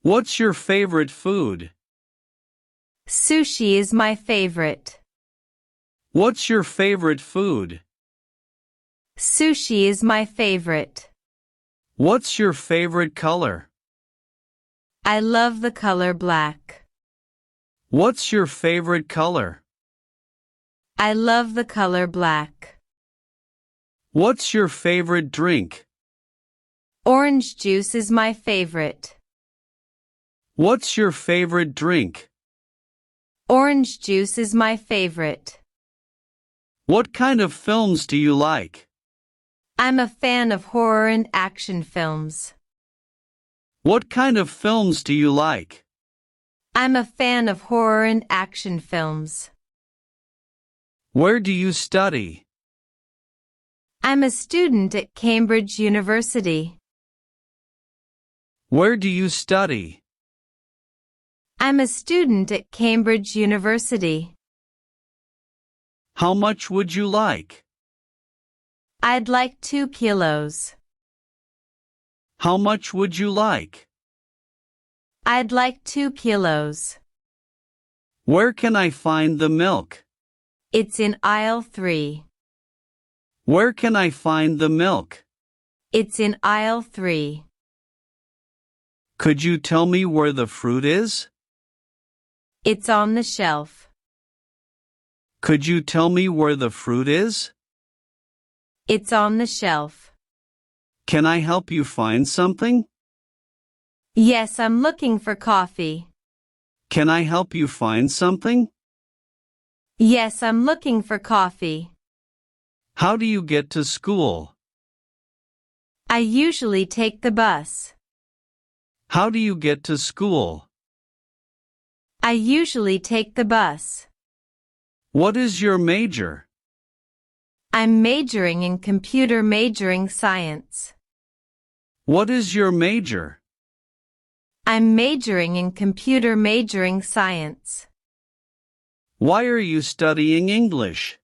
What's your favorite food? Sushi is my favorite. What's your favorite food? Sushi is my favorite. What's your favorite color? I love the color black. What's your favorite color? I love the color black. What's your favorite drink? Orange juice is my favorite. What's your favorite drink? Orange juice is my favorite. What kind of films do you like? I'm a fan of horror and action films. What kind of films do you like? I'm a fan of horror and action films. Where do you study? I'm a student at Cambridge University. Where do you study? I'm a student at Cambridge University. How much would you like? I'd like 2 kilos. How much would you like? I'd like 2 kilos. Where can I find the milk? It's in aisle 3. Where can I find the milk? It's in aisle 3. Could you tell me where the fruit is? It's on the shelf. Could you tell me where the fruit is? It's on the shelf. Can I help you find something? Yes, I'm looking for coffee. Can I help you find something? Yes, I'm looking for coffee. How do you get to school? I usually take the bus. How do you get to school? I usually take the bus. What is your major? I'm majoring in computer science. What is your major? I'm majoring in computer science. Why are you studying English?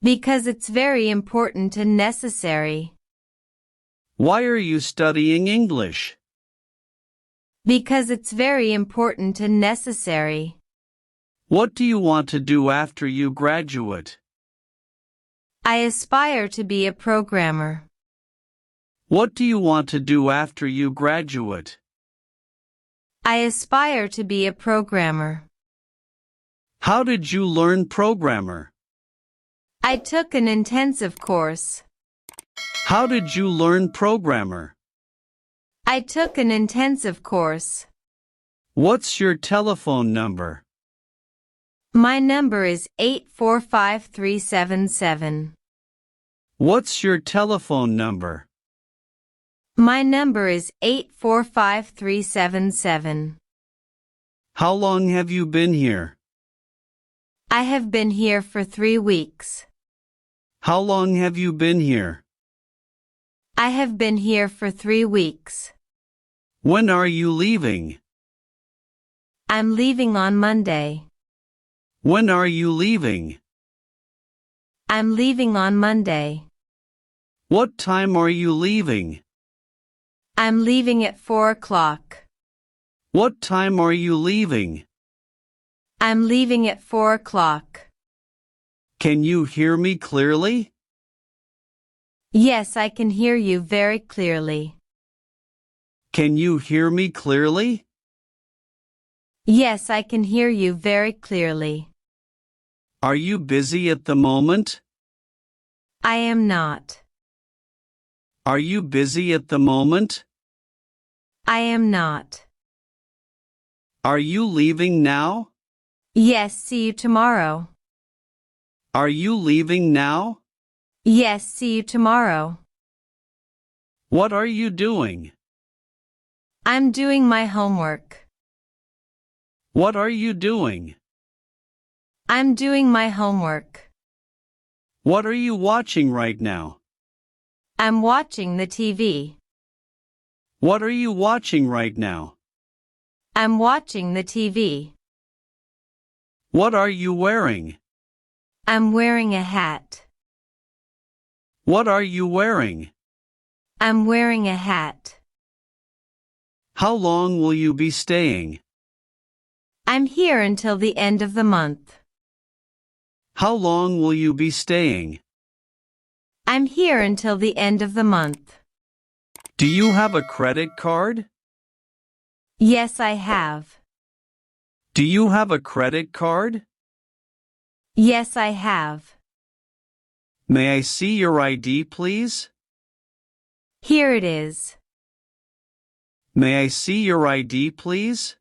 Because it's very important and necessary. Why are you studying English? Because it's very important and necessary. What do you want to do after you graduate? I aspire to be a programmer. What do you want to do after you graduate? I aspire to be a programmer. How did you learn programmer? I took an intensive course. How did you learn programmer? I took an intensive course. What's your telephone number? My number is 845377. What's your telephone number? My number is 845377. How long have you been here? I have been here for 3 weeks. How long have you been here? I have been here for 3 weeks. When are you leaving? I'm leaving on Monday. When are you leaving? I'm leaving on Monday. What time are you leaving? I'm leaving at 4 o'clock. What time are you leaving? I'm leaving at 4 o'clock. Can you hear me clearly? Yes, I can hear you very clearly. Can you hear me clearly? Yes, I can hear you very clearly. Are you busy at the moment? I am not. Are you busy at the moment? I am not. Are you leaving now? Yes, see you tomorrow. Are you leaving now? Yes, see you tomorrow. What are you doing? I'm doing my homework. What are you doing? I'm doing my homework. What are you watching right now? I'm watching the TV. What are you watching right now? I'm watching the TV. What are you wearing? I'm wearing a hat. What are you wearing? I'm wearing a hat. How long will you be staying? I'm here until the end of the month. How long will you be staying? I'm here until the end of the month. Do you have a credit card? Yes, I have. Do you have a credit card? Yes, I have. May I see your ID, please? Here it is. May I see your ID, please?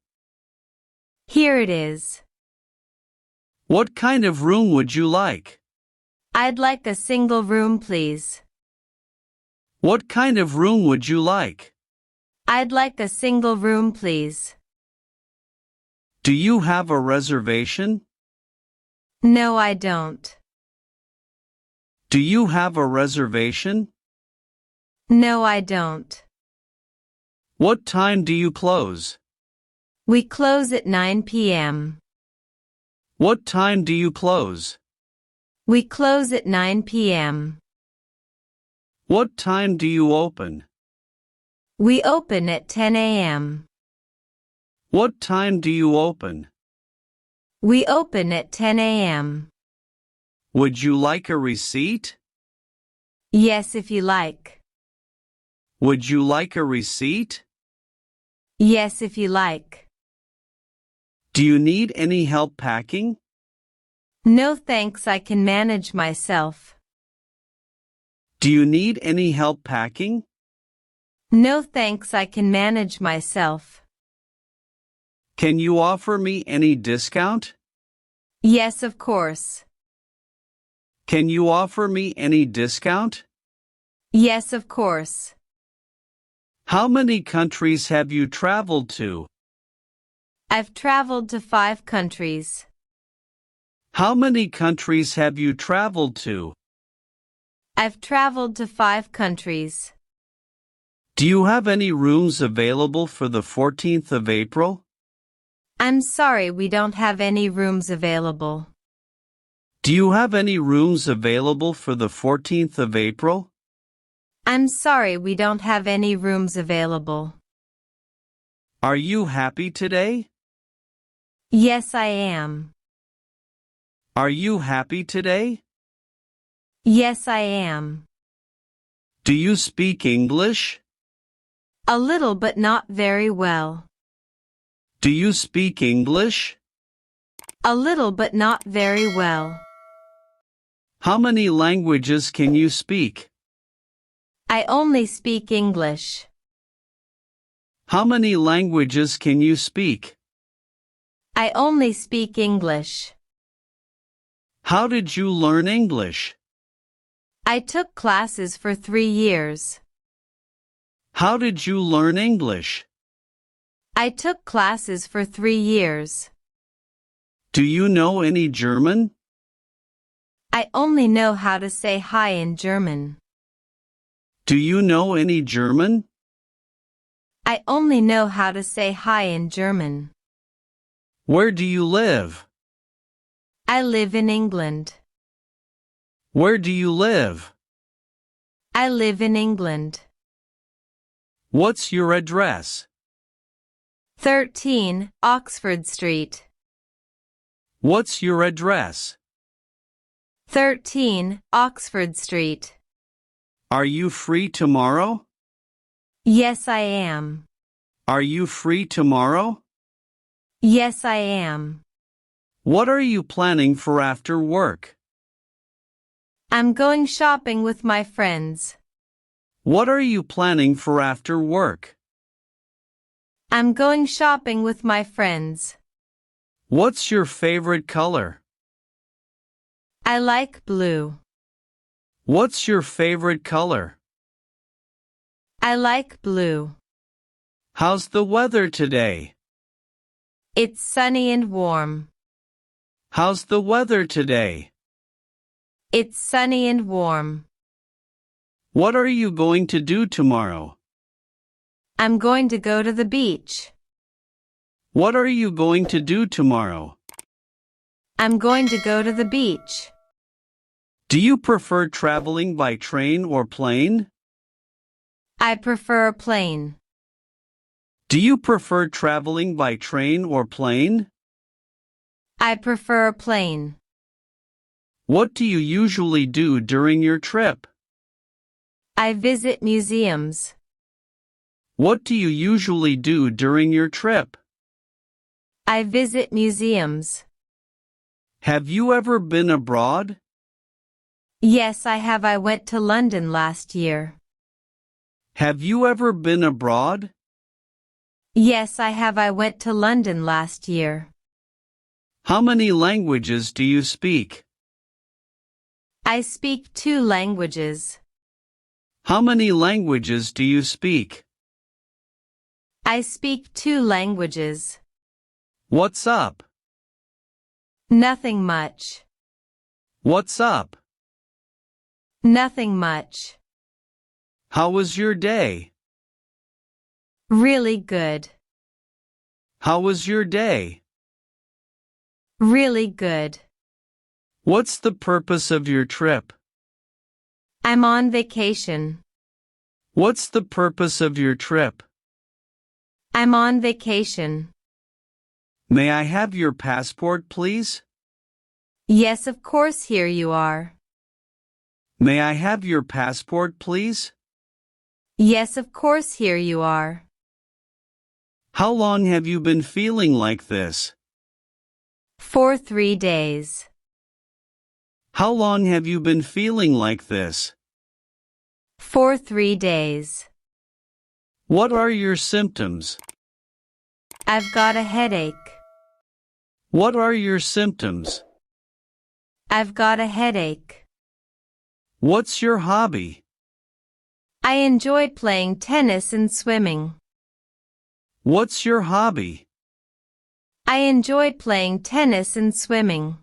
Here it is. What kind of room would you like? I'd like a single room, please. What kind of room would you like? I'd like a single room, please. Do you have a reservation? No, I don't. Do you have a reservation? No, I don't. What time do you close? We close at 9 p.m. What time do you close? We close at 9 p.m. What time do you open? We open at 10 a.m. What time do you open? We open at 10 a.m. Would you like a receipt? Yes, if you like. Would you like a receipt? Yes, if you like. Do you need any help packing? No thanks, I can manage myself. Do you need any help packing? No thanks, I can manage myself. Can you offer me any discount? Yes, of course. Can you offer me any discount? Yes, of course. How many countries have you traveled to? I've traveled to 5 countries. How many countries have you traveled to? I've traveled to 5 countries. Do you have any rooms available for the 14th of April? I'm sorry, we don't have any rooms available. Do you have any rooms available for the 14th of April? I'm sorry, we don't have any rooms available. Are you happy today? Yes, I am. Are you happy today? Yes, I am. Do you speak English? A little, but not very well. Do you speak English? A little, but not very well. How many languages can you speak? I only speak English. How many languages can you speak? I only speak English. How did you learn English? I took classes for 3 years. How did you learn English? I took classes for 3 years. Do you know any German? I only know how to say hi in German. Do you know any German? I only know how to say hi in German. Where do you live? I live in England. Where do you live? I live in England. What's your address? 13, Oxford Street. What's your address? 13, Oxford Street. Are you free tomorrow? Yes, I am. Are you free tomorrow? Yes, I am. What are you planning for after work? I'm going shopping with my friends. What are you planning for after work? I'm going shopping with my friends. What's your favorite color? I like blue. What's your favorite color? I like blue. How's the weather today? It's sunny and warm. How's the weather today? It's sunny and warm. What are you going to do tomorrow? I'm going to go to the beach. What are you going to do tomorrow? I'm going to go to the beach. Do you prefer traveling by train or plane? I prefer a plane. Do you prefer traveling by train or plane? I prefer a plane. What do you usually do during your trip? I visit museums. What do you usually do during your trip? I visit museums. Have you ever been abroad? Yes, I have. I went to London last year. Have you ever been abroad? Yes, I have. I went to London last year. How many languages do you speak? I speak 2 languages. How many languages do you speak? I speak 2 languages. What's up? Nothing much. What's up? Nothing much. How was your day? Really good. How was your day? Really good. What's the purpose of your trip? I'm on vacation. What's the purpose of your trip? I'm on vacation. May I have your passport, please? Yes, of course, here you are. May I have your passport, please? Yes, of course, here you are. How long have you been feeling like this? For 3 days. How long have you been feeling like this? For 3 days. What are your symptoms? I've got a headache. What are your symptoms? I've got a headache. What's your hobby? I enjoy playing tennis and swimming. What's your hobby? I enjoy playing tennis and swimming.